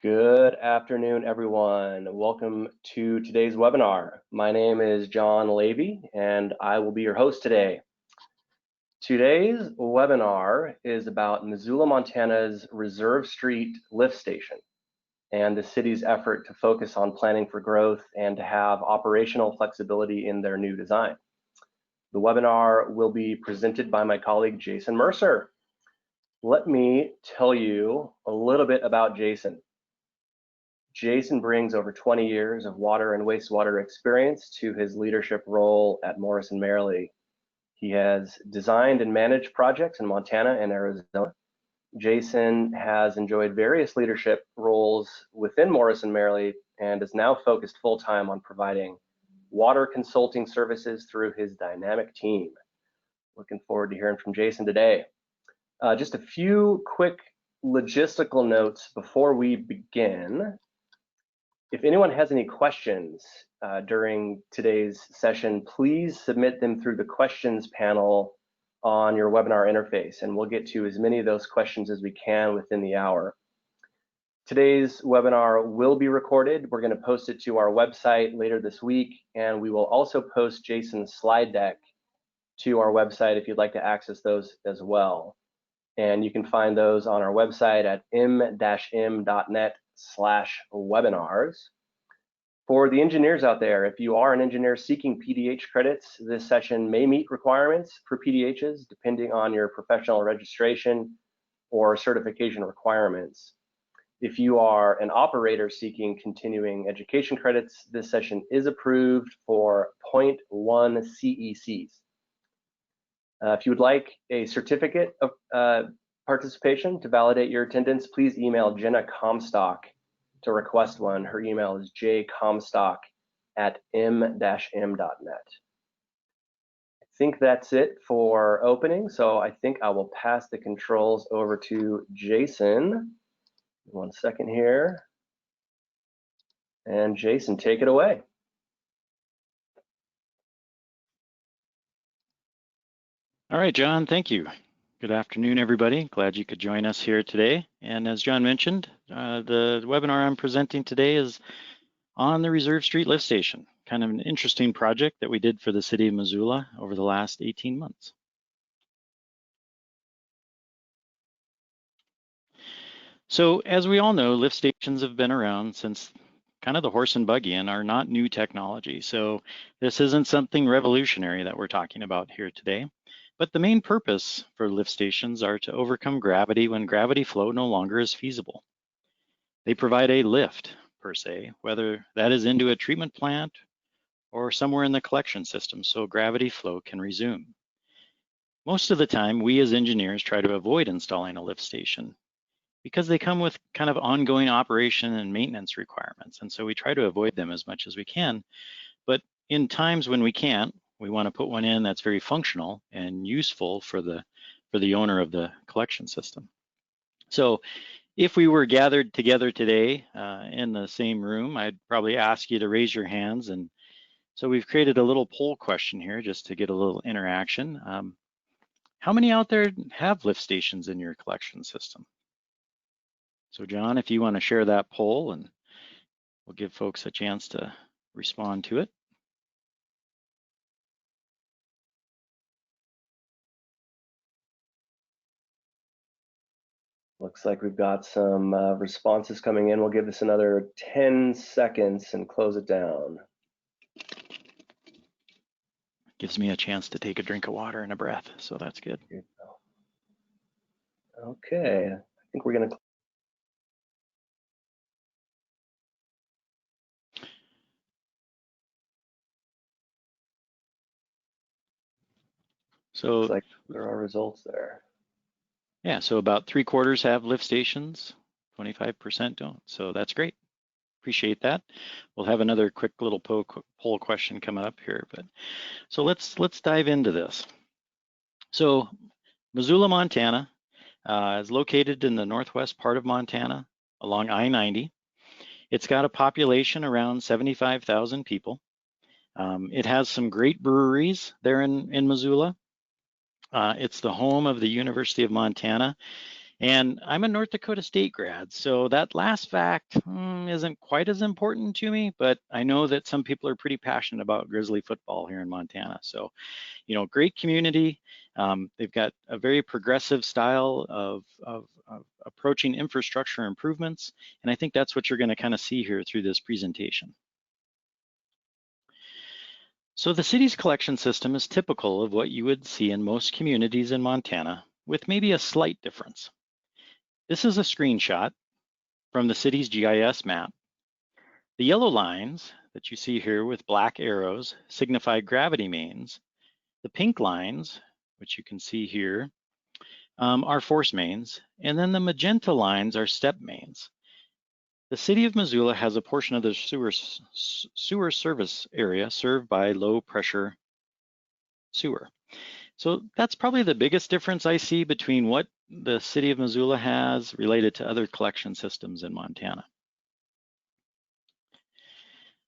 Good afternoon, everyone. Welcome to today's webinar. My name is John Levy, and I will be your host today. Today's webinar is about Missoula, Montana's Reserve Street lift station and the city's effort to focus on planning for growth and to have operational flexibility in their new design. The webinar will be presented by my colleague, Jason Mercer. Let me tell you a little bit about Jason. Jason brings over 20 years of water and wastewater experience to his leadership role at Morrison-Maierle. He has designed and managed projects in Montana and Arizona. Jason has enjoyed various leadership roles within Morrison-Maierle and is now focused full-time on providing water consulting services through his dynamic team. Looking forward to hearing from Jason today. Just a few quick logistical notes before we begin. If anyone has any questions during today's session, please submit them through the questions panel on your webinar interface, and we'll get to as many of those questions as we can within the hour. Today's webinar will be recorded. We're going to post it to our website later this week, and we will also post Jason's slide deck to our website if you'd like to access those as well. And you can find those on our website at m-m.net/webinars. For the engineers out there, if you are an engineer seeking PDH credits, this session may meet requirements for PDHs depending on your professional registration or certification requirements. If you are an operator seeking continuing education credits, this session is approved for 0.1 CECs. If you would like a certificate of participation to validate your attendance, please email Jenna Comstock to request one. Her email is jcomstock@m-m.net. I think that's it for opening, so I think I will pass the controls over to Jason. 1 second here. And Jason, take it away. All right, John, thank you. Good afternoon, everybody. Glad you could join us here today. And as John mentioned, the webinar I'm presenting today is on the Reserve Street lift station, kind of an interesting project that we did for the city of Missoula over the last 18 months. So as we all know, lift stations have been around since kind of the horse and buggy and are not new technology. So this isn't something revolutionary that we're talking about here today. But the main purpose for lift stations are to overcome gravity when gravity flow no longer is feasible. They provide a lift, per se, whether that is into a treatment plant or somewhere in the collection system, so gravity flow can resume. Most of the time, we as engineers try to avoid installing a lift station because they come with kind of ongoing operation and maintenance requirements, and so we try to avoid them as much as we can. But in times when we can't, we want to put one in that's very functional and useful for the owner of the collection system. So if we were gathered together today in the same room, I'd probably ask you to raise your hands. And so we've created a little poll question here just to get a little interaction. How many out there have lift stations in your collection system? So John, if you want to share that poll, and we'll give folks a chance to respond to it. Looks like we've got some responses coming in. We'll give this another 10 seconds and close it down. Gives me a chance to take a drink of water and a breath, so that's good. Okay, I think we're going to. So looks like there are results there. Yeah, so about 3/4 have lift stations, 25% don't. So that's great. Appreciate that. We'll have another quick little poll question coming up here, but so let's dive into this. So Missoula, Montana is located in the northwest part of Montana along I-90. It's got a population around 75,000 people. It has some great breweries there in Missoula. It's the home of the University of Montana, And I'm a North Dakota State grad, so that last fact isn't quite as important to me, but I know that some people are pretty passionate about Grizzly football here in Montana. So, great community. They've got a very progressive style of approaching infrastructure improvements, and I think that's what you're going to kind of see here through this presentation. So the city's collection system is typical of what you would see in most communities in Montana, with maybe a slight difference. This is a screenshot from the city's GIS map. The yellow lines that you see here with black arrows signify gravity mains. The pink lines, which you can see here, are force mains, and then the magenta lines are step mains. The city of Missoula has a portion of the sewer service area served by low pressure sewer. So that's probably the biggest difference I see between what the city of Missoula has related to other collection systems in Montana.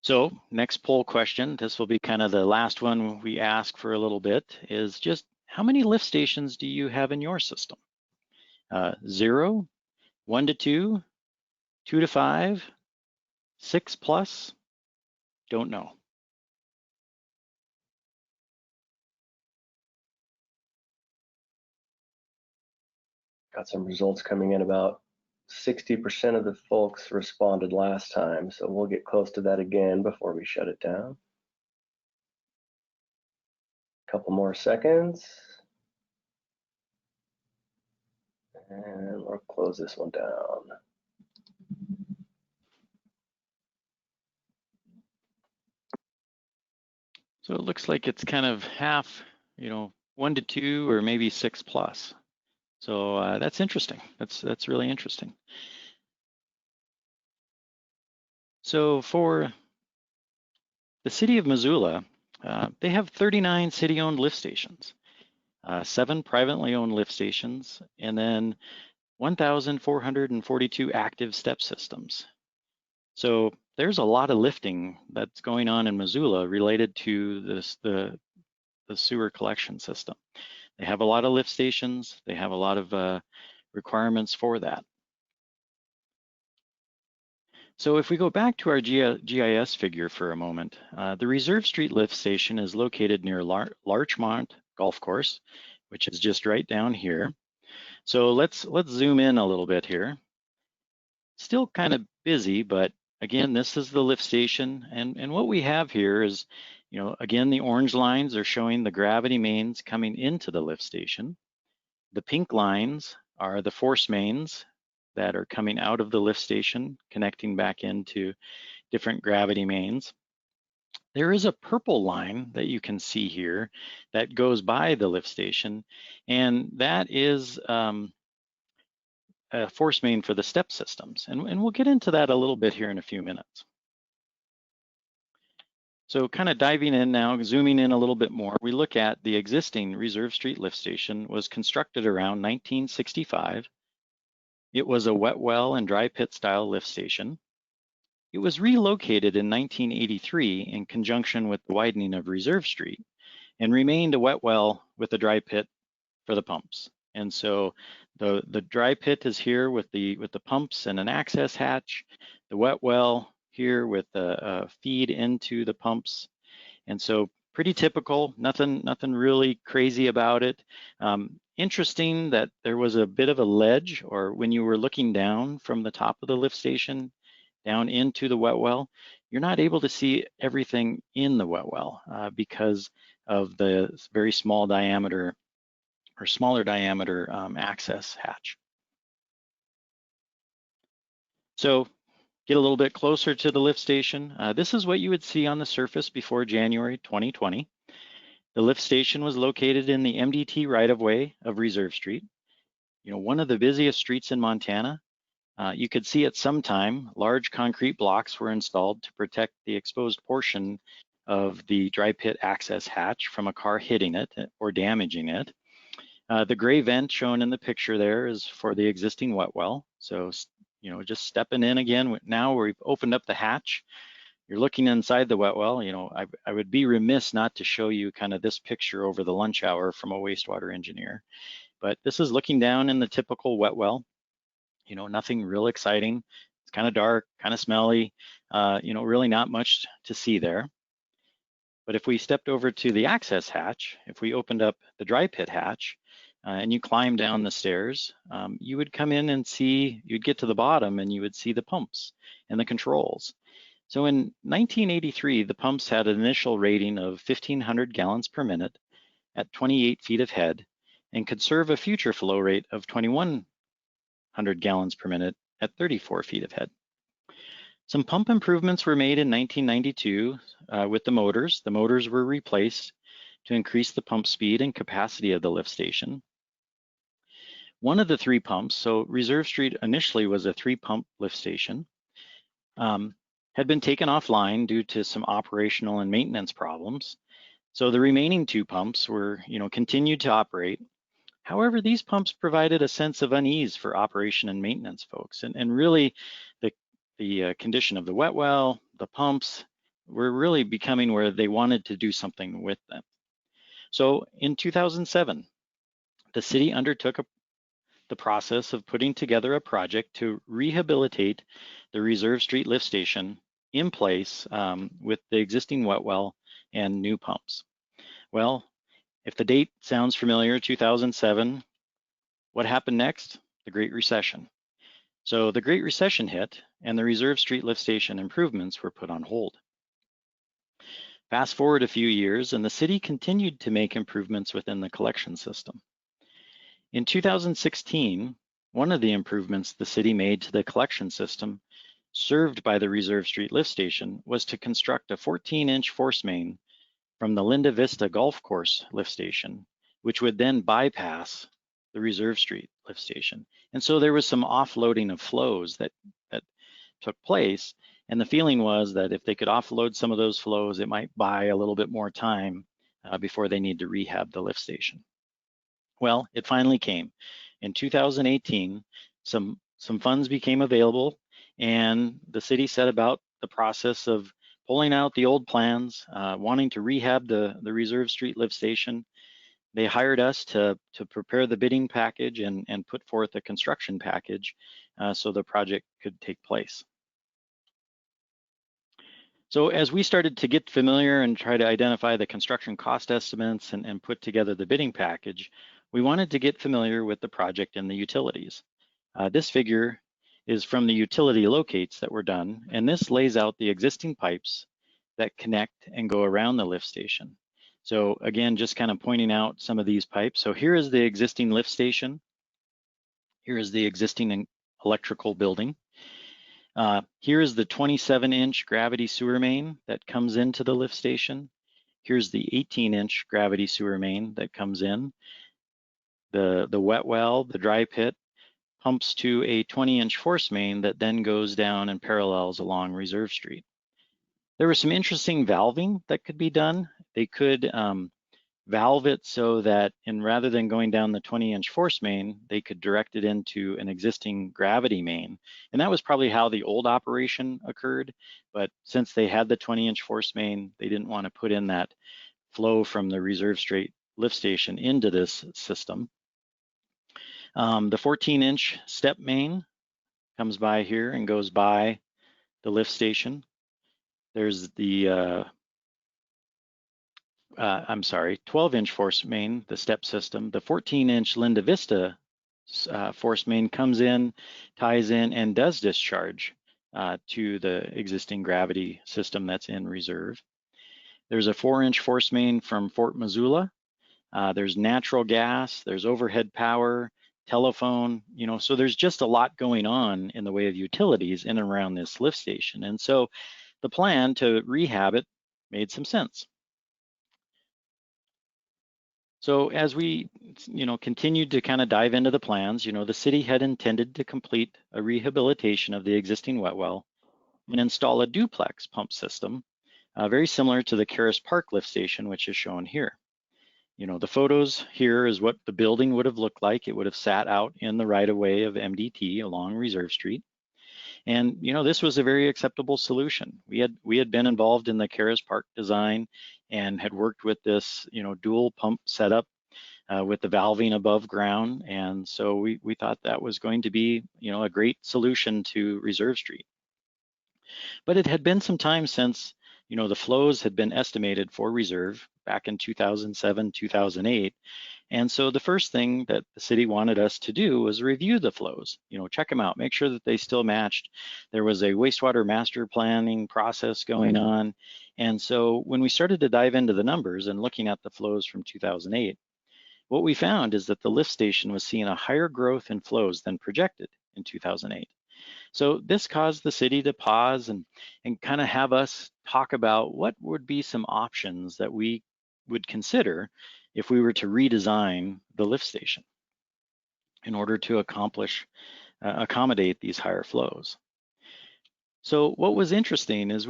So next poll question, this will be kind of the last one we ask for a little bit, is just how many lift stations do you have in your system? 0, 1 to 2, 2 to 5, 6 plus? Don't know. Got some results coming in. About 60% of the folks responded last time, so we'll get close to that again before we shut it down. Couple more seconds. And we'll close this one down. So it looks like it's kind of half, 1 to 2 or maybe 6 plus. So that's interesting. That's really interesting. So for the city of Missoula, they have 39 city-owned lift stations, 7 privately owned lift stations, and then 1,442 active step systems. So there's a lot of lifting that's going on in Missoula related to the sewer collection system. They have a lot of lift stations. They have a lot of requirements for that. So if we go back to our GIS figure for a moment, the Reserve Street lift station is located near Larchmont Golf Course, which is just right down here. So let's zoom in a little bit here. Still kind of busy, but again, this is the lift station. And what we have here is, again, the orange lines are showing the gravity mains coming into the lift station. The pink lines are the force mains that are coming out of the lift station, connecting back into different gravity mains. There is a purple line that you can see here that goes by the lift station, and that is a force main for the step systems. And we'll get into that a little bit here in a few minutes. So kind of diving in now, zooming in a little bit more, we look at the existing Reserve Street lift station was constructed around 1965. It was a wet well and dry pit style lift station. It was relocated in 1983 in conjunction with the widening of Reserve Street and remained a wet well with a dry pit for the pumps. And so the dry pit is here with the pumps and an access hatch, the wet well here with a feed into the pumps. And so pretty typical, nothing really crazy about it. Interesting that there was a bit of a ledge, or when you were looking down from the top of the lift station down into the wet well, you're not able to see everything in the wet well because of the very small diameter or smaller diameter access hatch. So get a little bit closer to the lift station. This is what you would see on the surface before January 2020. The lift station was located in the MDT right-of-way of Reserve Street, one of the busiest streets in Montana. You could see at some time, large concrete blocks were installed to protect the exposed portion of the dry pit access hatch from a car hitting it or damaging it. The gray vent shown in the picture there is for the existing wet well. So, just stepping in again, now we've opened up the hatch. you're looking inside the wet well. I would be remiss not to show you kind of this picture over the lunch hour from a wastewater engineer. But this is looking down in the typical wet well. Nothing real exciting. It's kind of dark, kind of smelly, really not much to see there. But if we stepped over to the access hatch, if we opened up the dry pit hatch and you climb down the stairs, you would come in and you'd get to the bottom and you would see the pumps and the controls. So in 1983, the pumps had an initial rating of 1,500 gallons per minute at 28 feet of head and could serve a future flow rate of 2,100 gallons per minute at 34 feet of head. Some pump improvements were made in 1992 with the motors. The motors were replaced to increase the pump speed and capacity of the lift station. One of the 3 pumps, so Reserve Street initially was a 3-pump lift station, had been taken offline due to some operational and maintenance problems. So the remaining 2 pumps were, continued to operate. However, these pumps provided a sense of unease for operation and maintenance folks, and really the condition of the wet well, the pumps were really becoming where they wanted to do something with them. So in 2007, the city undertook the process of putting together a project to rehabilitate the Reserve Street lift station in place with the existing wet well and new pumps. Well, if the date sounds familiar, 2007, what happened next? The Great Recession. So the Great Recession hit and the Reserve Street lift station improvements were put on hold. Fast forward a few years and the city continued to make improvements within the collection system. In 2016, one of the improvements the city made to the collection system served by the Reserve Street lift station was to construct a 14-inch force main from the Linda Vista Golf Course lift station, which would then bypass the Reserve Street lift station. And so there was some offloading of flows that took place. And the feeling was that if they could offload some of those flows, it might buy a little bit more time before they need to rehab the lift station. Well, it finally came. In 2018, some funds became available and the city set about the process of pulling out the old plans, wanting to rehab the Reserve Street lift station. They hired us to prepare the bidding package and put forth a construction package so the project could take place. So as we started to get familiar and try to identify the construction cost estimates and put together the bidding package, we wanted to get familiar with the project and the utilities. This figure is from the utility locates that were done, and this lays out the existing pipes that connect and go around the lift station. So again, just kind of pointing out some of these pipes. So here is the existing lift station. Here is the existing electrical building. Here is the 27-inch gravity sewer main that comes into the lift station. Here's the 18-inch gravity sewer main that comes in. The wet well, the dry pit, pumps to a 20-inch force main that then goes down and parallels along Reserve Street. There was some interesting valving that could be done. They could valve it so that, and rather than going down the 20-inch force main, they could direct it into an existing gravity main. And that was probably how the old operation occurred. But since they had the 20-inch force main, they didn't want to put in that flow from the Reserve Street lift station into this system. The 14-inch step main comes by here and goes by the lift station. There's the 12-inch force main, the step system. The 14-inch Linda Vista force main comes in, ties in, and does discharge to the existing gravity system that's in reserve. There's a 4-inch force main from Fort Missoula. There's natural gas, there's overhead power, telephone, so there's just a lot going on in the way of utilities in and around this lift station. And so the plan to rehab it made some sense. So as we, continued to kind of dive into the plans, the city had intended to complete a rehabilitation of the existing wet well and install a duplex pump system, very similar to the Karis Park lift station, which is shown here. The photos here is what the building would have looked like. It would have sat out in the right-of-way of MDT along Reserve Street. And this was a very acceptable solution. We had been involved in the Karas Park design and had worked with this dual pump setup with the valving above ground, and so we thought that was going to be a great solution to Reserve Street. But it had been some time since the flows had been estimated for Reserve back in 2007, 2008. And so the first thing that the city wanted us to do was review the flows, check them out, make sure that they still matched. There was a wastewater master planning process going on. And so when we started to dive into the numbers and looking at the flows from 2008, what we found is that the lift station was seeing a higher growth in flows than projected in 2008. So this caused the city to pause and kind of have us talk about what would be some options that we would consider if we were to redesign the lift station in order to accommodate these higher flows. So what was interesting is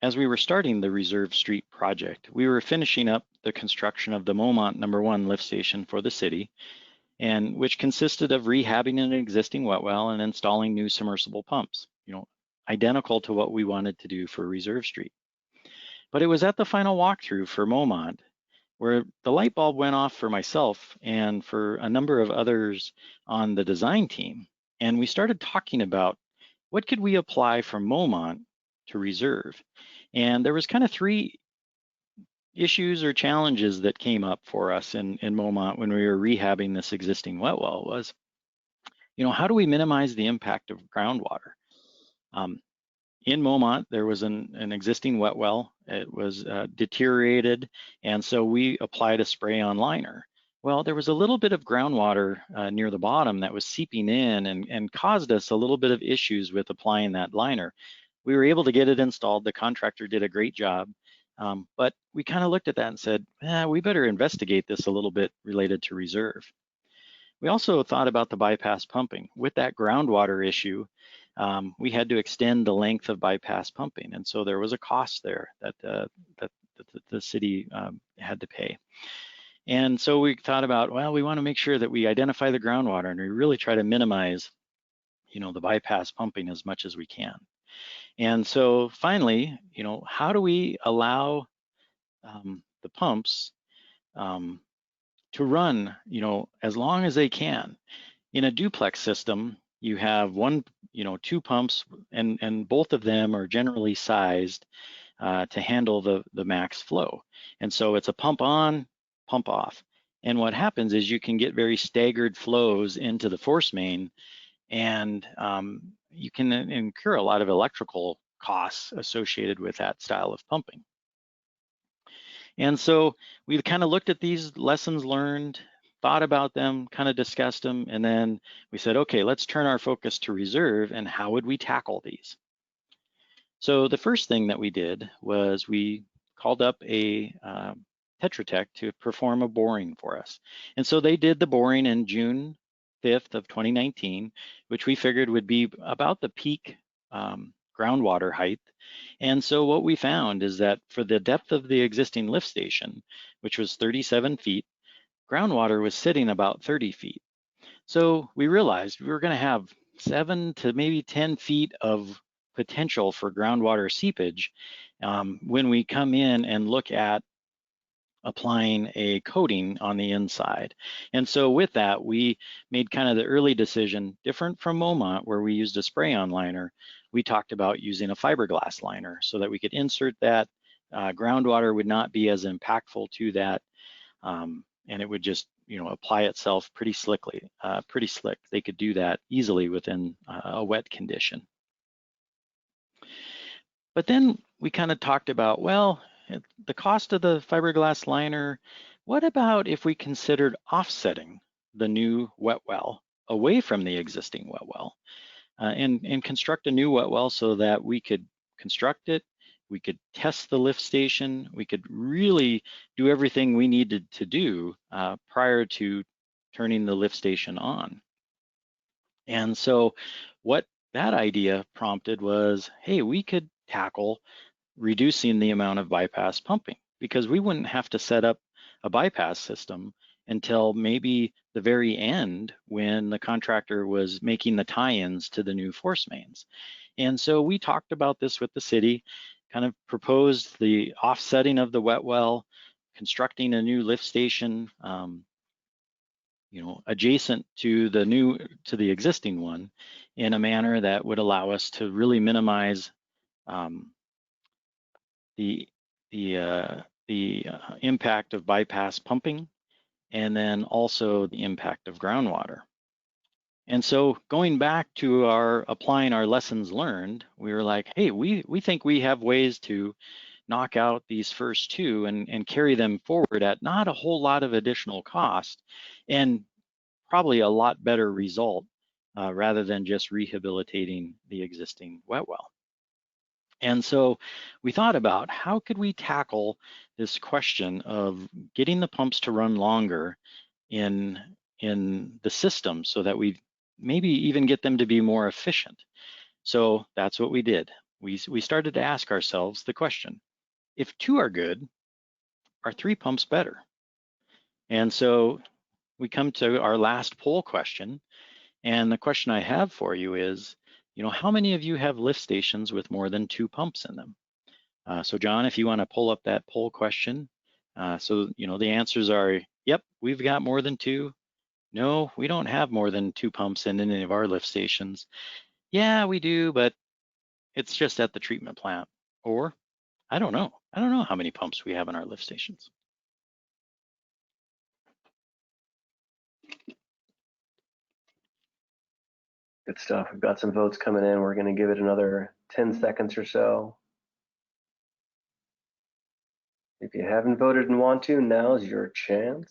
as we were starting the Reserve Street project, we were finishing up the construction of the Momont #1 lift station for the city, and which consisted of rehabbing an existing wet well and installing new submersible pumps, identical to what we wanted to do for Reserve Street. But it was at the final walkthrough for Momont where the light bulb went off for myself and for a number of others on the design team. And we started talking about what could we apply from Momont to Reserve. And there was kind of three issues or challenges that came up for us in Momont when we were rehabbing this existing wet well was, how do we minimize the impact of groundwater? In Momont, there was an existing wet well. It was deteriorated, and so we applied a spray-on liner. Well, there was a little bit of groundwater near the bottom that was seeping in and caused us a little bit of issues with applying that liner. We were able to get it installed. The contractor did a great job, but we kind of looked at that and said, we better investigate this a little bit related to Reserve. We also thought about the bypass pumping. With that groundwater issue, we had to extend the length of bypass pumping, and so there was a cost there that the city had to pay. And so we thought about, well, we want to make sure that we identify the groundwater and we really try to minimize, the bypass pumping as much as we can. And so finally, how do we allow the pumps to run, as long as they can? In a duplex system, you have two pumps, and both of them are generally sized to handle the max flow. And so it's a pump on, pump off. And what happens is you can get very staggered flows into the force main, and you can incur a lot of electrical costs associated with that style of pumping. And so we kind of looked at these lessons learned, thought about them, kind of discussed them, and then we said, okay, let's turn our focus to Reserve and how would we tackle these? So the first thing that we did was we called up a Tetra Tech to perform a boring for us. And so they did the boring in June 5th of 2019, which we figured would be about the peak groundwater height. And so what we found is that for the depth of the existing lift station, which was 37 feet, groundwater was sitting about 30 feet. So we realized we were going to have 7 to maybe 10 feet of potential for groundwater seepage when we come in and look at applying a coating on the inside. And so with that, we made kind of the early decision, different from Momont, where we used a spray-on liner. We talked about using a fiberglass liner so that we could insert that. Groundwater would not be as impactful to that, and it would just apply itself pretty slickly, pretty slick. They could do that easily within a wet condition. But then we kind of talked about, well, the cost of the fiberglass liner, what about if we considered offsetting the new wet well away from the existing wet well and construct a new wet well so that we could construct it, we could test the lift station, we could really do everything we needed to do prior to turning the lift station on. And so what that idea prompted was, hey, we could tackle reducing the amount of bypass pumping, because we wouldn't have to set up a bypass system until maybe the very end when the contractor was making the tie-ins to the new force mains. And so we talked about this with the city, kind of proposed the offsetting of the wet well, constructing a new lift station, adjacent to the existing one, in a manner that would allow us to really minimize the impact of bypass pumping, and then also the impact of groundwater. And so going back to applying our lessons learned, we were like, hey, we think we have ways to knock out these first two and carry them forward at not a whole lot of additional cost, and probably a lot better result rather than just rehabilitating the existing wet well. And so we thought about how could we tackle this question of getting the pumps to run longer in the system so that we maybe even get them to be more efficient. So that's what we did. We started to ask ourselves the question, if 2 are good, are 3 pumps better? And so we come to our last poll question. And the question I have for you is, how many of you have lift stations with more than 2 pumps in them? So John, if you want to pull up that poll question. So the answers are, yep, we've got more than 2. No, we don't have more than 2 pumps in any of our lift stations. Yeah, we do, but it's just at the treatment plant. Or, I don't know how many pumps we have in our lift stations. Good stuff. We've got some votes coming in. We're going to give it another 10 seconds or so. If you haven't voted and want to, now's your chance.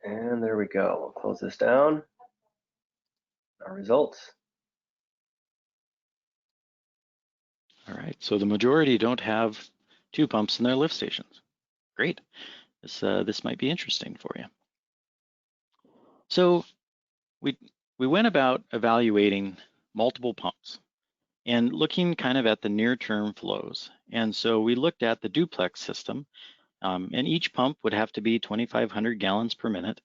And there we go. We'll close this down. Our results. All right, so the majority don't have 2 pumps in their lift stations. Great. This might be interesting for you. So we went about evaluating multiple pumps and looking kind of at the near-term flows. And so we looked at the duplex system, and each pump would have to be 2,500 gallons per minute.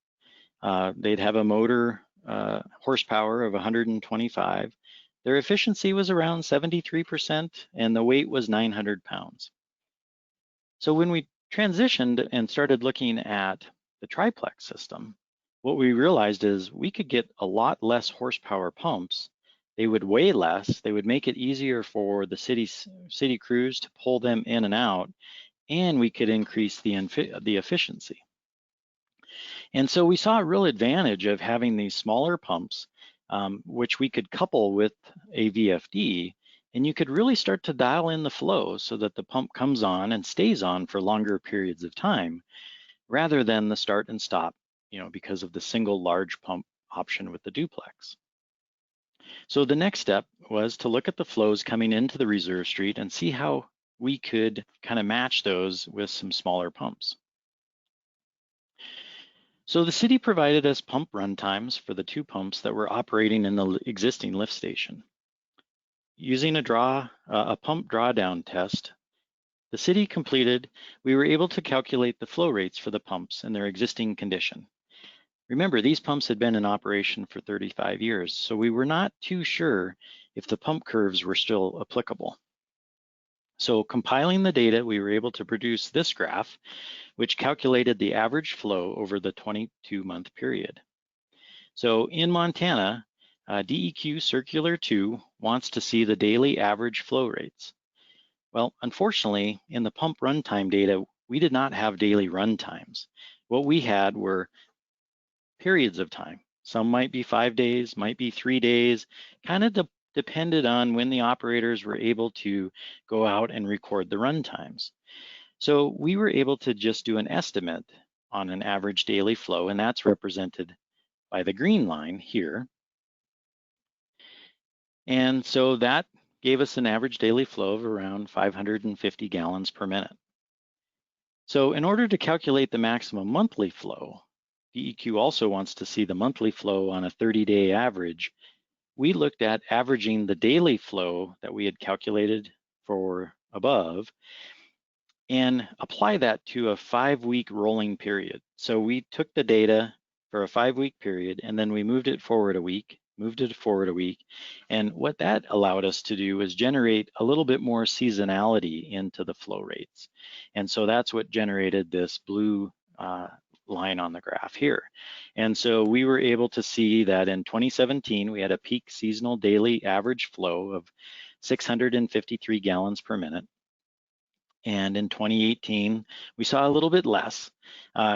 They'd have a motor horsepower of 125. Their efficiency was around 73%, and the weight was 900 pounds. So when we transitioned and started looking at the triplex system, what we realized is we could get a lot less horsepower pumps. They would weigh less. They would make it easier for the city crews to pull them in and out, and we could increase the efficiency. And so we saw a real advantage of having these smaller pumps, which we could couple with a VFD, and you could really start to dial in the flow so that the pump comes on and stays on for longer periods of time, rather than the start and stop, because of the single large pump option with the duplex. So the next step was to look at the flows coming into the reserve street and see how we could kind of match those with some smaller pumps. So the city provided us pump run times for the 2 pumps that were operating in the existing lift station. Using a pump drawdown test the city completed, we were able to calculate the flow rates for the pumps in their existing condition. Remember, these pumps had been in operation for 35 years, so we were not too sure if the pump curves were still applicable. So compiling the data, we were able to produce this graph, which calculated the average flow over the 22-month period. So in Montana, DEQ Circular 2 wants to see the daily average flow rates. Well, unfortunately, in the pump runtime data, we did not have daily run times. What we had were periods of time. Some might be 5 days, might be 3 days, kind of depended on when the operators were able to go out and record the run times. So we were able to just do an estimate on an average daily flow, and that's represented by the green line here. And so that gave us an average daily flow of around 550 gallons per minute. So in order to calculate the maximum monthly flow, DEQ also wants to see the monthly flow on a 30-day average. We looked at averaging the daily flow that we had calculated for above and apply that to a 5-week rolling period. So we took the data for a 5-week period, and then we moved it forward a week, and what that allowed us to do was generate a little bit more seasonality into the flow rates. And so that's what generated this blue line on the graph here. And so we were able to see that in 2017, we had a peak seasonal daily average flow of 653 gallons per minute. And in 2018, we saw a little bit less.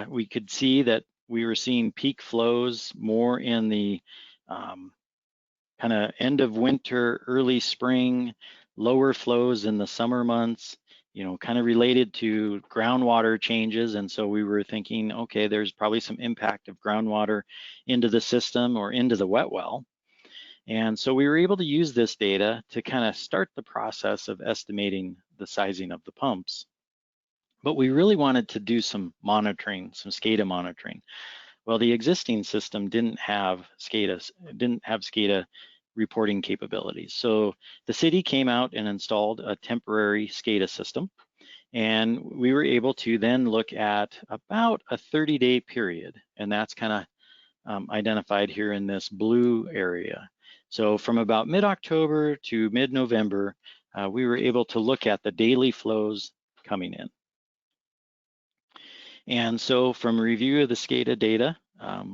We could see that we were seeing peak flows more in the kind of end of winter, early spring, lower flows in the summer months, kind of related to groundwater changes. And so we were thinking, okay, there's probably some impact of groundwater into the system or into the wet well. And so we were able to use this data to kind of start the process of estimating the sizing of the pumps. But we really wanted to do some monitoring, some SCADA monitoring. Well, the existing system didn't have SCADA reporting capabilities. So the city came out and installed a temporary SCADA system. And we were able to then look at about a 30-day period. And that's kind of identified here in this blue area. So from about mid-October to mid-November, we were able to look at the daily flows coming in. And so from review of the SCADA data,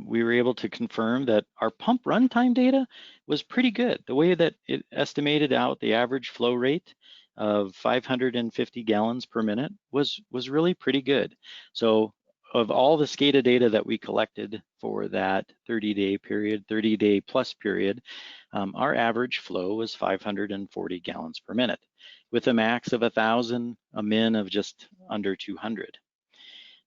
we were able to confirm that our pump runtime data was pretty good. The way that it estimated out the average flow rate of 550 gallons per minute was really pretty good. So of all the SCADA data that we collected for that 30-day period, 30-day plus period, our average flow was 540 gallons per minute with a max of 1,000, a min of just under 200.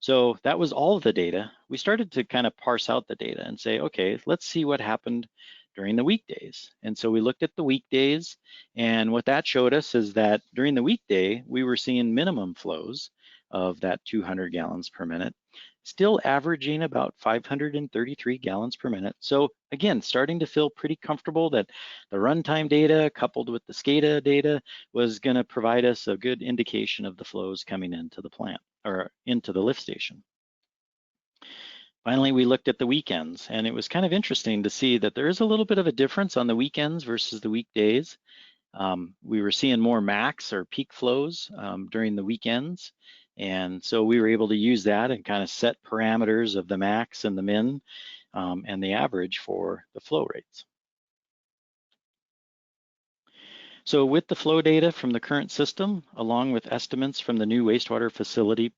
So that was all of the data. We started to kind of parse out the data and say, okay, let's see what happened during the weekdays. And so we looked at the weekdays, and what that showed us is that during the weekday, we were seeing minimum flows of that 200 gallons per minute, still averaging about 533 gallons per minute. So again, starting to feel pretty comfortable that the runtime data coupled with the SCADA data was going to provide us a good indication of the flows coming into the plant or into the lift station. Finally, we looked at the weekends, and it was kind of interesting to see that there is a little bit of a difference on the weekends versus the weekdays. We were seeing more max or peak flows during the weekends. And so we were able to use that and kind of set parameters of the max and the min and the average for the flow rates. So with the flow data from the current system, along with estimates from the new wastewater facility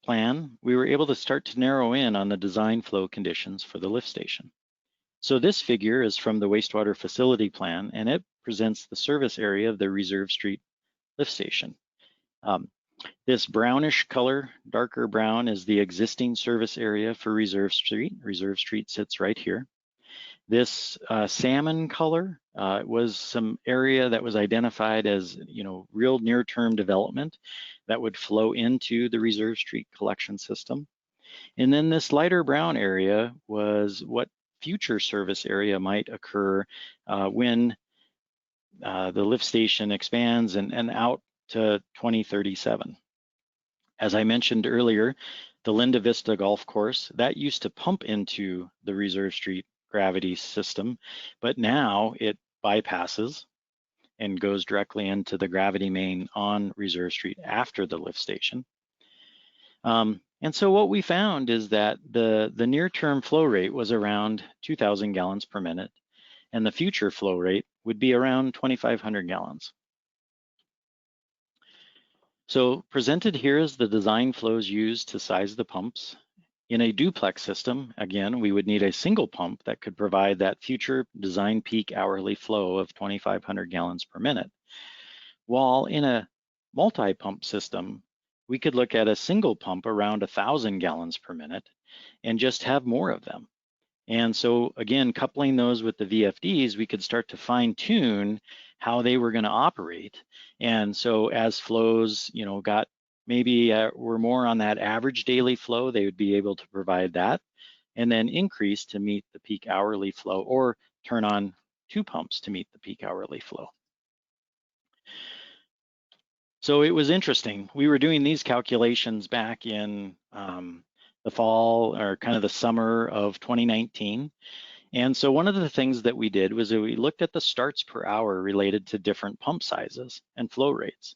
plan, we were able to start to narrow in on the design flow conditions for the lift station. So this figure is from the wastewater facility plan, and it presents the service area of the Reserve Street lift station. This brownish color, darker brown, is the existing service area for Reserve Street. Reserve Street sits right here. This salmon color was some area that was identified as, real near-term development that would flow into the Reserve Street collection system. And then this lighter brown area was what future service area might occur when the lift station expands and out to 2037. As I mentioned earlier, the Linda Vista Golf Course, that used to pump into the Reserve Street gravity system, but now it bypasses and goes directly into the gravity main on Reserve Street after the lift station. And so what we found is that the near-term flow rate was around 2,000 gallons per minute, and the future flow rate would be around 2,500 gallons. So presented here is the design flows used to size the pumps. In a duplex system, again, we would need a single pump that could provide that future design peak hourly flow of 2,500 gallons per minute. While in a multi-pump system, we could look at a single pump around 1,000 gallons per minute and just have more of them. And so again, coupling those with the VFDs, we could start to fine tune how they were going to operate. And so as flows, got maybe were more on that average daily flow, they would be able to provide that and then increase to meet the peak hourly flow or turn on 2 pumps to meet the peak hourly flow. So it was interesting. We were doing these calculations back in the fall or kind of the summer of 2019. And so one of the things that we did was that we looked at the starts per hour related to different pump sizes and flow rates.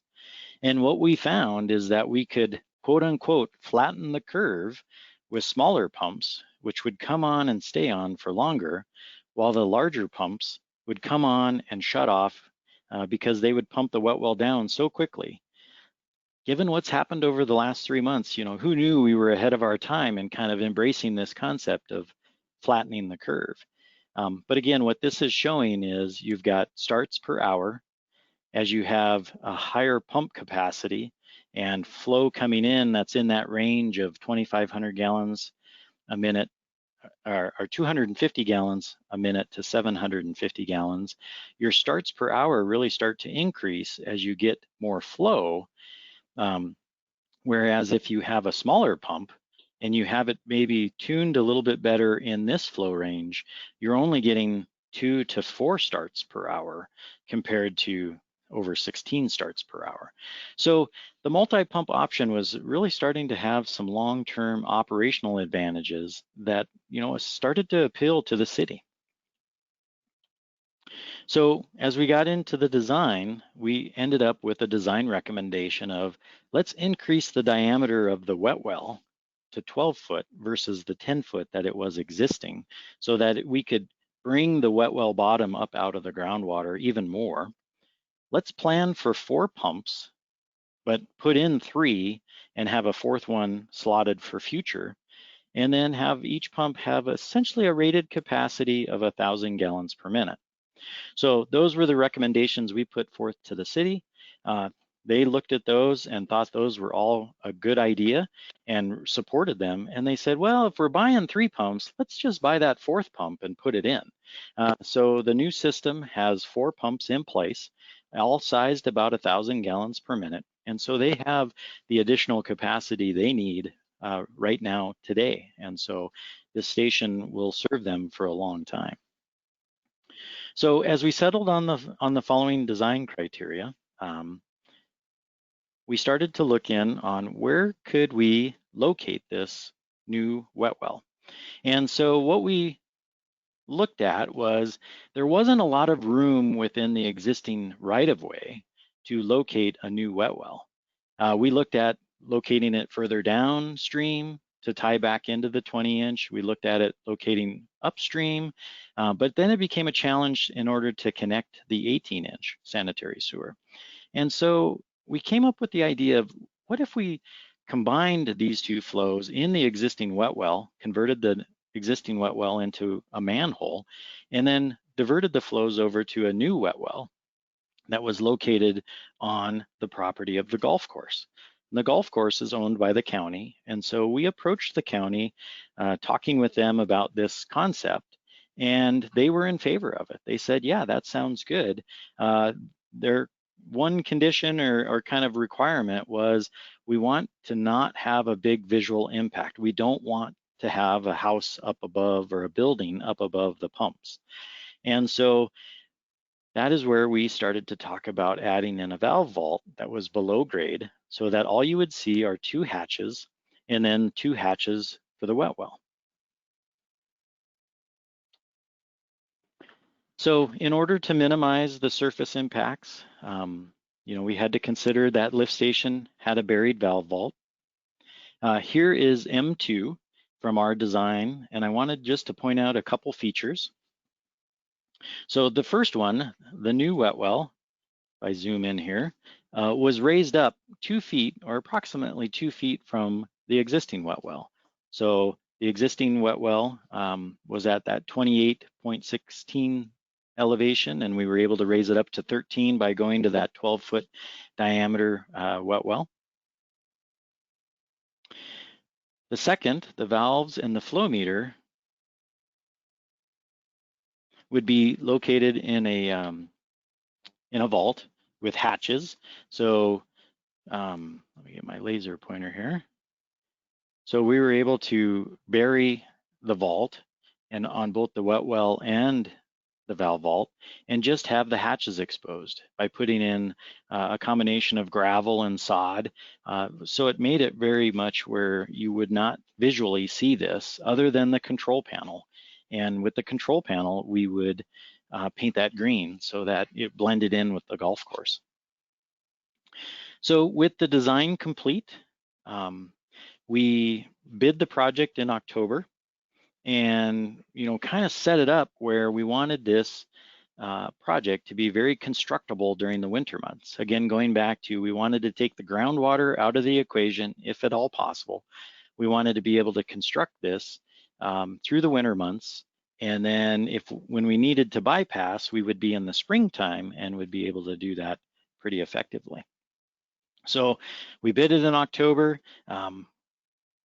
And what we found is that we could, quote unquote, flatten the curve with smaller pumps, which would come on and stay on for longer, while the larger pumps would come on and shut off because they would pump the wet well down so quickly. Given what's happened over the last 3 months, who knew we were ahead of our time in kind of embracing this concept of flattening the curve. But again, what this is showing is you've got starts per hour as you have a higher pump capacity and flow coming in that's in that range of 2,500 gallons a minute or 250 gallons a minute to 750 gallons. Your starts per hour really start to increase as you get more flow. Whereas if you have a smaller pump and you have it maybe tuned a little bit better in this flow range, you're only getting 2 to 4 starts per hour compared to over 16 starts per hour. So the multi-pump option was really starting to have some long-term operational advantages that, started to appeal to the city. So as we got into the design, we ended up with a design recommendation of let's increase the diameter of the wet well to 12 foot versus the 10 foot that it was existing so that we could bring the wet well bottom up out of the groundwater even more. Let's plan for 4 pumps, but put in 3 and have a 4th one slotted for future, and then have each pump have essentially a rated capacity of 1,000 gallons per minute. So those were the recommendations we put forth to the city. They looked at those and thought those were all a good idea and supported them. And they said, well, if we're buying 3 pumps, let's just buy that 4th pump and put it in. So the new system has 4 pumps in place, all sized about 1,000 gallons per minute. And so they have the additional capacity they need right now today. And so this station will serve them for a long time. So as we settled on the following design criteria, we started to look in on where could we locate this new wet well. And so what we looked at was there wasn't a lot of room within the existing right-of-way to locate a new wet well. We looked at locating it further downstream to tie back into the 20-inch. We looked at it locating upstream, but then it became a challenge in order to connect the 18-inch sanitary sewer. And so we came up with the idea of what if we combined these 2 flows in the existing wet well, converted the existing wet well into a manhole, and then diverted the flows over to a new wet well that was located on the property of the golf course. And the golf course is owned by the county, and so we approached the county, talking with them about this concept, and they were in favor of it. They said, yeah, that sounds good. Their one condition or kind of requirement was we want to not have a big visual impact. We don't want to have a house up above or a building up above the pumps. And so that is where we started to talk about adding in a valve vault that was below grade so that all you would see are 2 hatches and then 2 hatches for the wet well. So in order to minimize the surface impacts, we had to consider that lift station had a buried valve vault. Here is M2 from our design, and I wanted just to point out a couple features. So the first one, the new wet well, if I zoom in here, was raised up 2 feet or approximately 2 feet from the existing wet well. So the existing wet well was at that 28.16 elevation, and we were able to raise it up to 13 by going to that 12-foot diameter wet well. The second, the valves and the flow meter would be located in a vault with hatches. So let me get my laser pointer here. So we were able to bury the vault and on both the wet well and the valve vault and just have the hatches exposed by putting in a combination of gravel and sod. So it made it very much where you would not visually see this other than the control panel. And with the control panel, we would paint that green so that it blended in with the golf course. So with the design complete, we bid the project in October and kind of set it up where we wanted this project to be very constructible during the winter months. Again, going back to, we wanted to take the groundwater out of the equation if at all possible. We wanted to be able to construct this through the winter months, and then when we needed to bypass, we would be in the springtime and would be able to do that pretty effectively. So we bid it in October.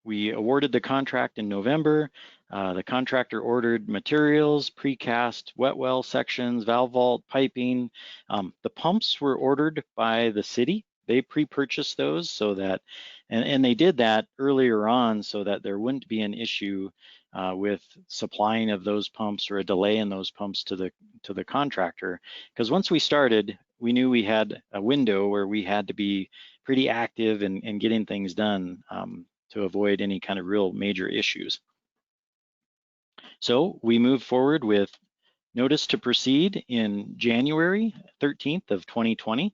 We awarded the contract in November. The contractor ordered materials, precast, wet well sections, valve vault, piping. The pumps were ordered by the city. They pre-purchased those so that, and they did that earlier on so that there wouldn't be an issue with supplying of those pumps or a delay in those pumps to the contractor. Because once we started, we knew we had a window where we had to be pretty active in getting things done to avoid any kind of real major issues. So we moved forward with notice to proceed in January 13th of 2020.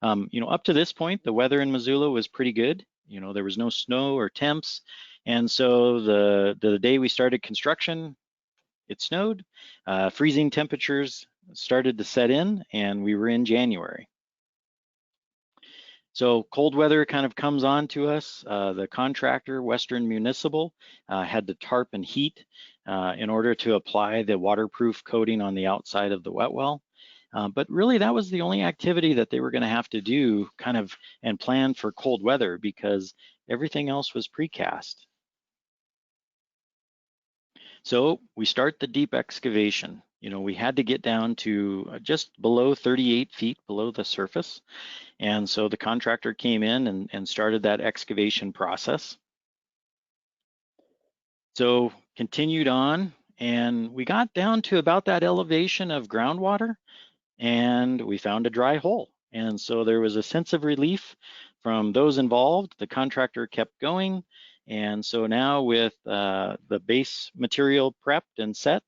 Up to this point, the weather in Missoula was pretty good. There was no snow or temps. And so the day we started construction, it snowed. Freezing temperatures started to set in, and we were in January. So cold weather kind of comes on to us. The contractor, Western Municipal, had to tarp and heat in order to apply the waterproof coating on the outside of the wet well. But really that was the only activity that they were gonna have to do and plan for cold weather, because everything else was precast. So we start the deep excavation. We had to get down to just below 38 feet below the surface. And so the contractor came in and started that excavation process. So continued on, and we got down to about that elevation of groundwater, and we found a dry hole. And so there was a sense of relief from those involved. The contractor kept going. And so now with the base material prepped and set,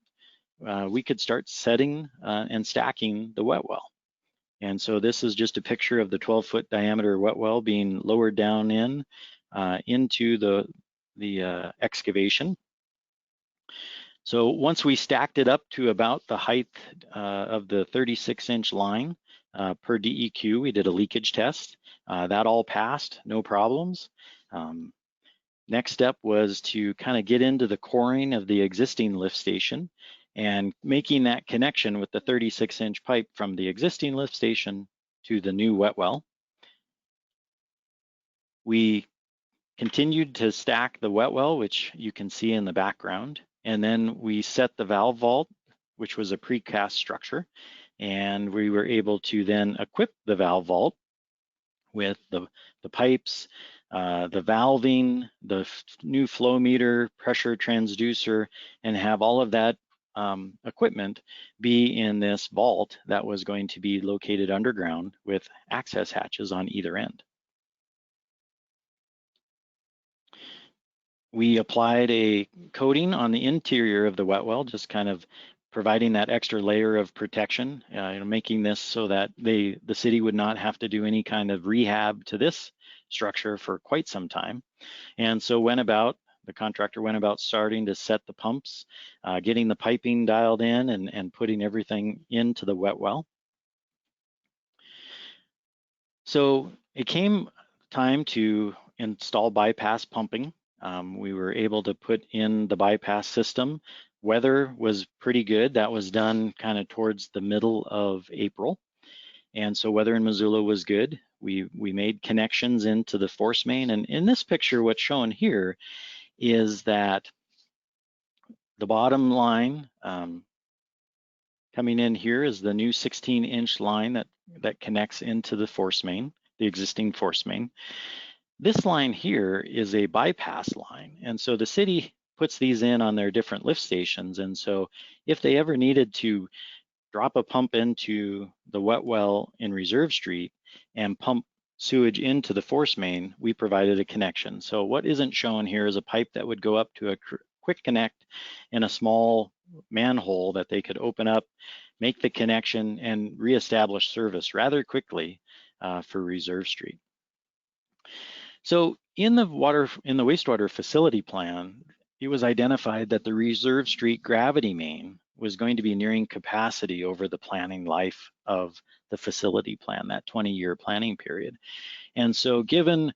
we could start setting and stacking the wet well. And so this is just a picture of the 12-foot diameter wet well being lowered down into the excavation. So once we stacked it up to about the height of the 36-inch line per DEQ, we did a leakage test. That all passed, no problems. Next step was to kind of get into the coring of the existing lift station and making that connection with the 36-inch pipe from the existing lift station to the new wet well. We continued to stack the wet well, which you can see in the background, and then we set the valve vault, which was a precast structure, and we were able to then equip the valve vault with the pipes, the valving, the new flow meter, pressure transducer, and have all of that equipment be in this vault that was going to be located underground with access hatches on either end. We applied a coating on the interior of the wet well, just kind of providing that extra layer of protection, making this so that the city would not have to do any kind of rehab to this structure for quite some time. And so the contractor went about starting to set the pumps, getting the piping dialed in and putting everything into the wet well. So it came time to install bypass pumping. We were able to put in the bypass system. Weather was pretty good. That was done kind of towards the middle of April. And so weather in Missoula was good. We made connections into the force main. And in this picture, what's shown here is that the bottom line coming in here is the new 16-inch line that connects into the force main, the existing force main. This line here is a bypass line. And so the city puts these in on their different lift stations. And so if they ever needed to drop a pump into the wet well in Reserve Street and pump sewage into the force main, we provided a connection. So what isn't shown here is a pipe that would go up to a quick connect in a small manhole that they could open up, make the connection, and reestablish service rather quickly for Reserve Street. So in the wastewater facility plan, it was identified that the Reserve Street gravity main was going to be nearing capacity over the planning life of the facility plan, that 20-year planning period. And so given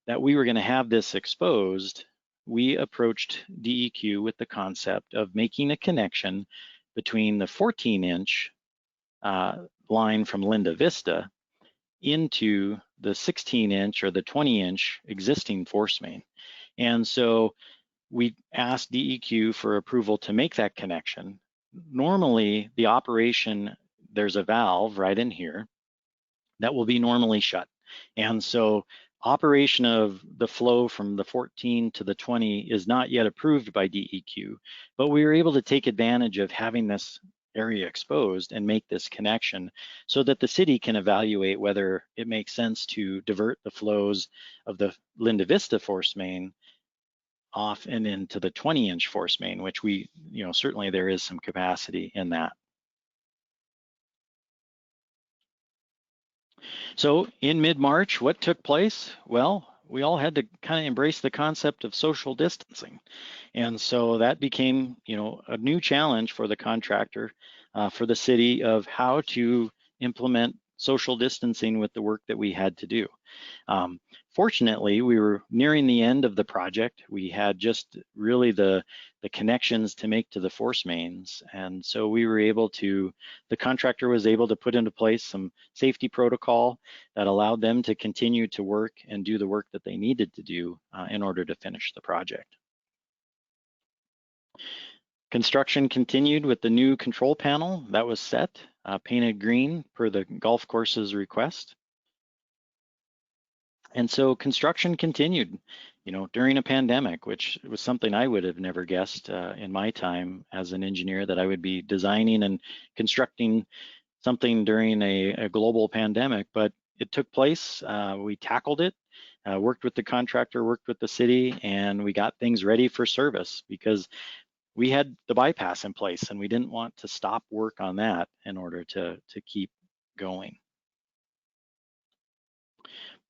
that we were going to have this exposed, we approached DEQ with the concept of making a connection between the 14-inch line from Linda Vista into the 16-inch or the 20-inch existing force main. And so we asked DEQ for approval to make that connection. Normally, the operation, there's a valve right in here that will be normally shut. And so operation of the flow from the 14 to the 20 is not yet approved by DEQ, but we were able to take advantage of having this area exposed and make this connection so that the city can evaluate whether it makes sense to divert the flows of the Linda Vista force main off and into the 20-inch force main, which we, certainly there is some capacity in that. So in mid-March, what took place? Well, we all had to kind of embrace the concept of social distancing. And so that became, a new challenge for the contractor, for the city, of how to implement social distancing with the work that we had to do. Fortunately, we were nearing the end of the project. We had just really the connections to make to the force mains. And so we were able to, the contractor was able to put into place some safety protocol that allowed them to continue to work and do the work that they needed to do in order to finish the project. Construction continued with the new control panel that was set, painted green per the golf course's request. And so construction continued, during a pandemic, which was something I would have never guessed in my time as an engineer, that I would be designing and constructing something during a global pandemic. But it took place, we tackled it, worked with the contractor, worked with the city, and we got things ready for service because we had the bypass in place and we didn't want to stop work on that in order to keep going.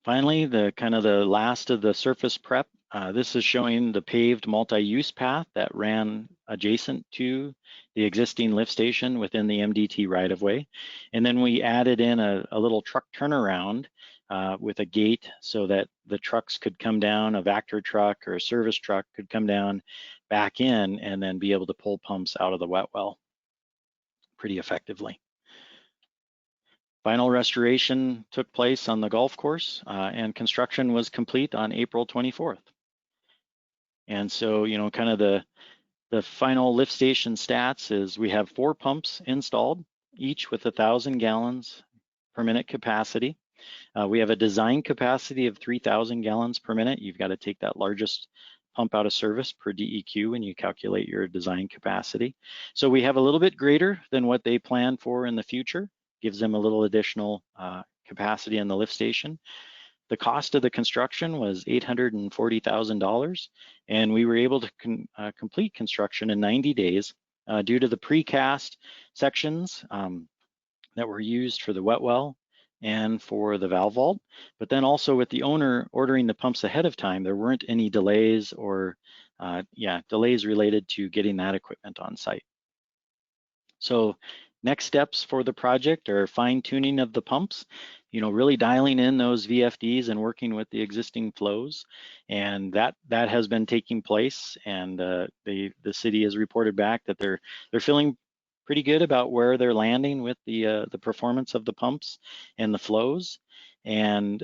Finally, the last of the surface prep. This is showing the paved multi-use path that ran adjacent to the existing lift station within the MDT right-of-way. And then we added in a little truck turnaround with a gate so that the trucks could come down, a Vector truck or a service truck could come down, back in, and then be able to pull pumps out of the wet well pretty effectively. Final restoration took place on the golf course and construction was complete on April 24th. And so, kind of the final lift station stats is we have 4 pumps installed, each with 1,000 gallons per minute capacity. We have a design capacity of 3,000 gallons per minute. You've got to take that largest pump out of service per DEQ when you calculate your design capacity. So we have a little bit greater than what they plan for in the future. Gives them a little additional capacity in the lift station. The cost of the construction was $840,000, and we were able to complete construction in 90 days due to the precast sections that were used for the wet well and for the valve vault. But then also with the owner ordering the pumps ahead of time, there weren't any delays or delays related to getting that equipment on site. So next steps for the project are fine tuning of the pumps, really dialing in those VFDs and working with the existing flows. And that has been taking place. And the city has reported back that they're feeling pretty good about where they're landing with the performance of the pumps and the flows. And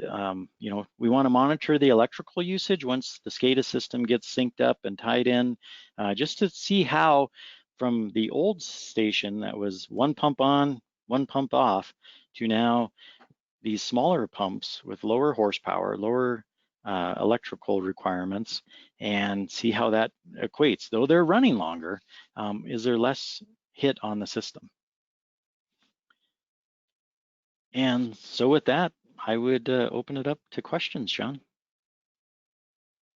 we want to monitor the electrical usage once the SCADA system gets synced up and tied in, just to see how from the old station that was 1 pump on, 1 pump off, to now these smaller pumps with lower horsepower, lower electrical requirements, and see how that equates. Though they're running longer, is there less hit on the system? And so with that, I would open it up to questions, John.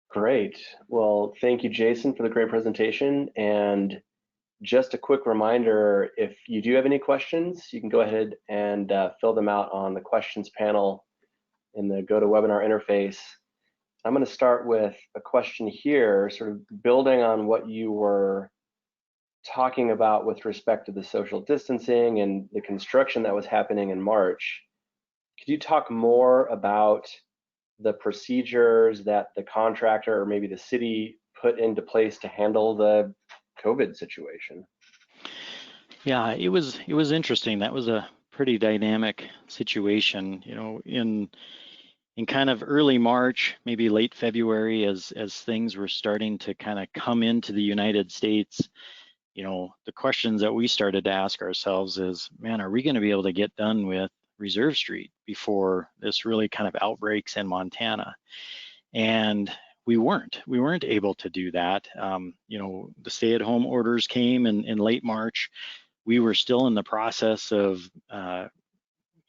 Great. Well, thank you, Jason, for the great presentation. And just a quick reminder, if you do have any questions, you can go ahead and fill them out on the questions panel in the GoToWebinar interface. I'm going to start with a question here, sort of building on what you were talking about with respect to the social distancing and the construction that was happening in March. Could you talk more about the procedures that the contractor or maybe the city put into place to handle the COVID situation? Yeah, it was interesting. That was a pretty dynamic situation, in kind of early March, maybe late February, as things were starting to kind of come into the United States. The questions that we started to ask ourselves is, man, are we going to be able to get done with Reserve Street before this really kind of outbreaks in Montana? And we weren't able to do that. The stay-at-home orders came in late March. We were still in the process of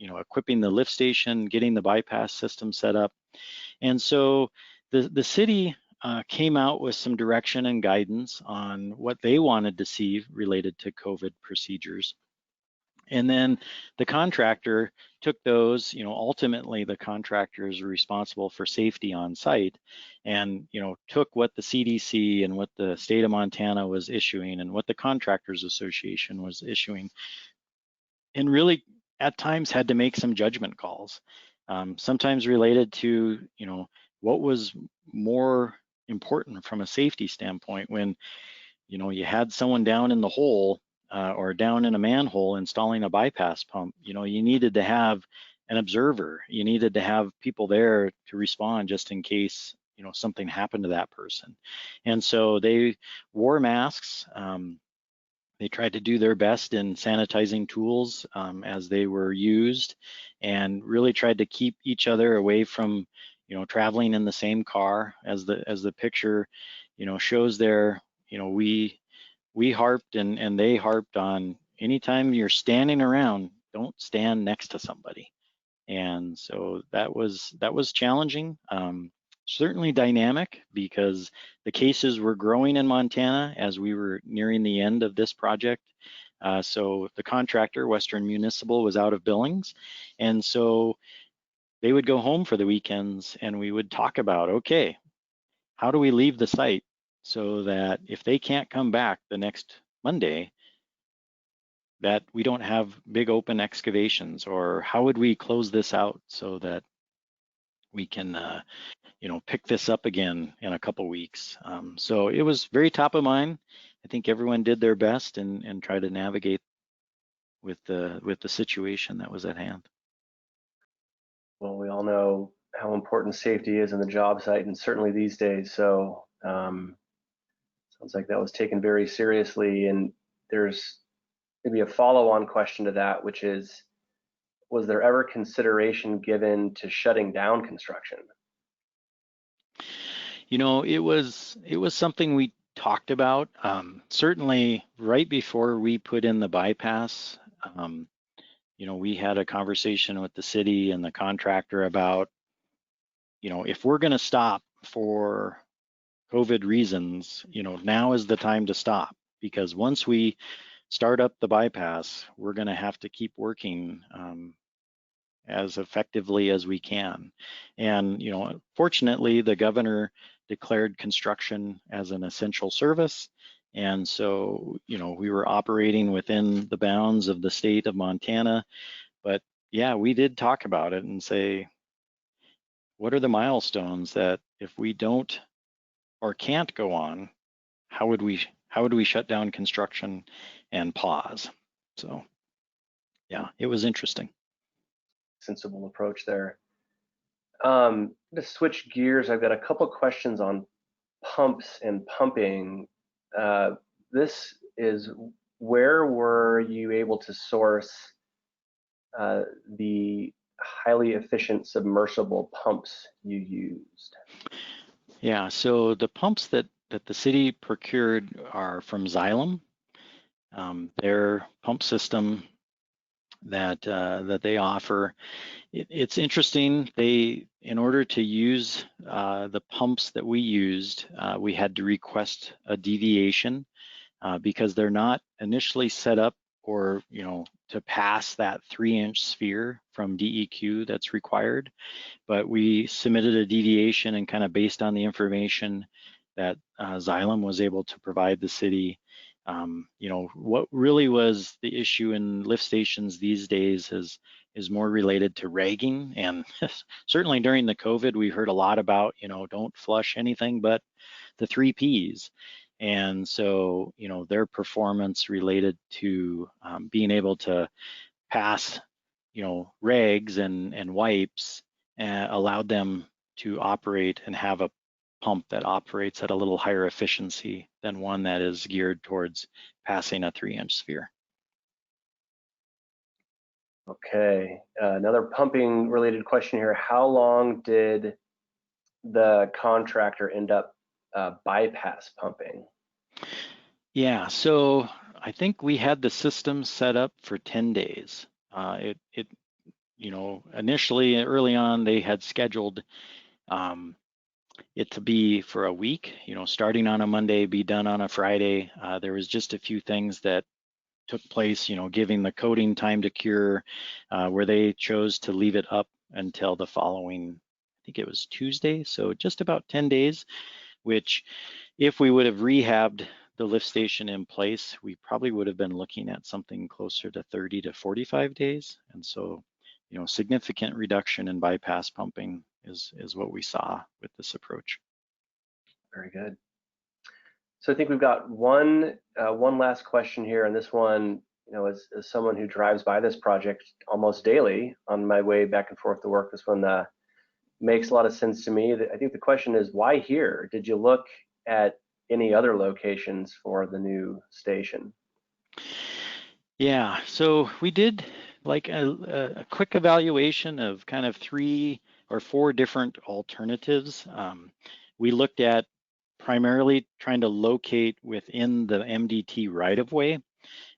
equipping the lift station, getting the bypass system set up. And so the city came out with some direction and guidance on what they wanted to see related to COVID procedures. And then the contractor took those, ultimately the contractor is responsible for safety on site, and, took what the CDC and what the state of Montana was issuing and what the Contractors Association was issuing, and really at times had to make some judgment calls, sometimes related to, what was more important from a safety standpoint when, you had someone down in the hole or down in a manhole installing a bypass pump. You needed to have an observer. You needed to have people there to respond just in case, something happened to that person. And so they wore masks. They tried to do their best in sanitizing tools as they were used, and really tried to keep each other away from, traveling in the same car. As the picture, shows there, we harped and they harped on, anytime you're standing around, don't stand next to somebody. And so that was challenging. Certainly dynamic, because the cases were growing in Montana as we were nearing the end of this project. So the contractor, Western Municipal, was out of Billings. And so they would go home for the weekends, and we would talk about, okay, how do we leave the site so that if they can't come back the next Monday, that we don't have big open excavations? Or how would we close this out so that we can pick this up again in a couple weeks? So it was very top of mind. I think everyone did their best and tried to navigate with the situation that was at hand. Well, we all know how important safety is in the job site, and certainly these days. So sounds like that was taken very seriously. And there's maybe a follow-on question to that, which is, was there ever consideration given to shutting down construction? It was something we talked about. Certainly right before we put in the bypass, we had a conversation with the city and the contractor about, if we're going to stop for COVID reasons, now is the time to stop, because once we start up the bypass, we're going to have to keep working as effectively as we can. And, fortunately, the governor declared construction as an essential service. And so, we were operating within the bounds of the state of Montana. But yeah, we did talk about it and say, what are the milestones that if we don't or can't go on, how would we shut down construction and pause? So yeah, it was interesting. Sensible approach there. To switch gears, I've got a couple questions on pumps and pumping. This is, where were you able to source the highly efficient submersible pumps you used? Yeah, so the pumps that the city procured are from Xylem. Their pump system that they offer. It's interesting. In order to use the pumps that we used, we had to request a deviation because they're not initially set up or to pass that 3-inch sphere from DEQ that's required. But we submitted a deviation, and kind of based on the information that Xylem was able to provide the city, what really was the issue in lift stations these days is more related to ragging. And certainly during the COVID, we heard a lot about, don't flush anything but the 3 Ps. And so, their performance related to being able to pass, rags and wipes allowed them to operate and have a pump that operates at a little higher efficiency than one that is geared towards passing a 3-inch sphere. Okay, another pumping related question here. How long did the contractor end up bypass pumping? Yeah, so I think we had the system set up for 10 days. Initially early on, they had scheduled it to be for a week, starting on a Monday, be done on a Friday. There was just a few things that took place, giving the coating time to cure, where they chose to leave it up until the following, I think it was Tuesday. So just about 10 days, which if we would have rehabbed the lift station in place, we probably would have been looking at something closer to 30 to 45 days. And so, significant reduction in bypass pumping is what we saw with this approach. Very good. So I think we've got one last question here, and this one, as someone who drives by this project almost daily on my way back and forth to work, this one makes a lot of sense to me. I think the question is, why here? Did you look at any other locations for the new station? Yeah, so we did like a quick evaluation of kind of 3 or 4 different alternatives. We looked at primarily trying to locate within the MDT right-of-way,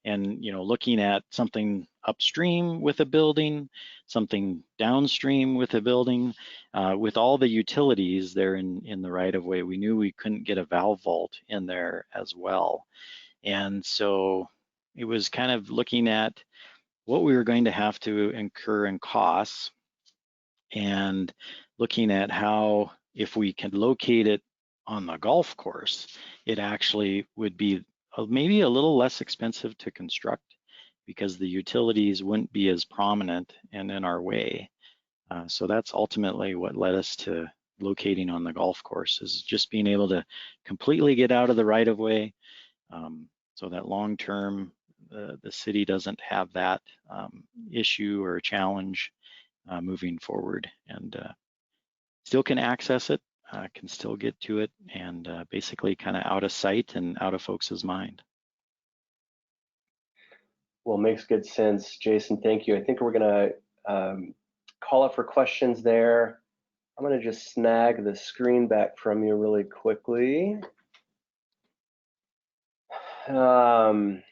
and looking at something upstream with a building, something downstream with a building, with all the utilities there in the right-of-way. We knew we couldn't get a valve vault in there as well, and so it was kind of looking at what we were going to have to incur in costs, and looking at how, if we can locate it on the golf course, it actually would be maybe a little less expensive to construct because the utilities wouldn't be as prominent and in our way. So that's ultimately what led us to locating on the golf course, is just being able to completely get out of the right of way, so that long term the city doesn't have that issue or challenge moving forward, and still can access it, can still get to it, and basically kind of out of sight and out of folks' mind. Well, makes good sense, Jason. Thank you. I think we're going to call up for questions there. I'm going to just snag the screen back from you really quickly. Well,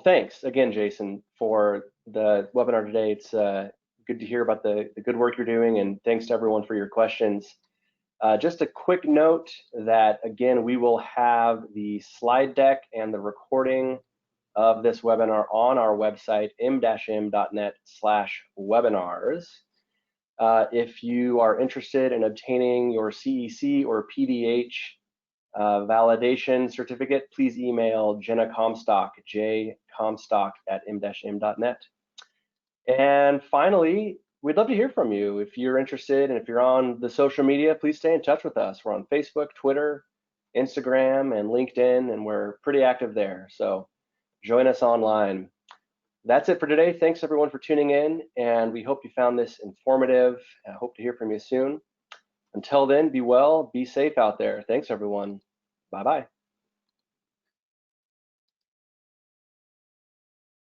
thanks again, Jason, for the webinar today. It's good to hear about the good work you're doing, and thanks to everyone for your questions. Just a quick note that, again, we will have the slide deck and the recording of this webinar on our website, m-m.net/webinars. If you are interested in obtaining your CEC or PDH validation certificate, please email Jenna Comstock, jcomstock@m-m.net. And finally, we'd love to hear from you. If you're interested, and if you're on the social media, please stay in touch with us. We're on Facebook, Twitter, Instagram, and LinkedIn, and we're pretty active there. So join us online. That's it for today. Thanks everyone for tuning in, and we hope you found this informative. I hope to hear from you soon. Until then, be well, be safe out there. Thanks everyone. Bye-bye.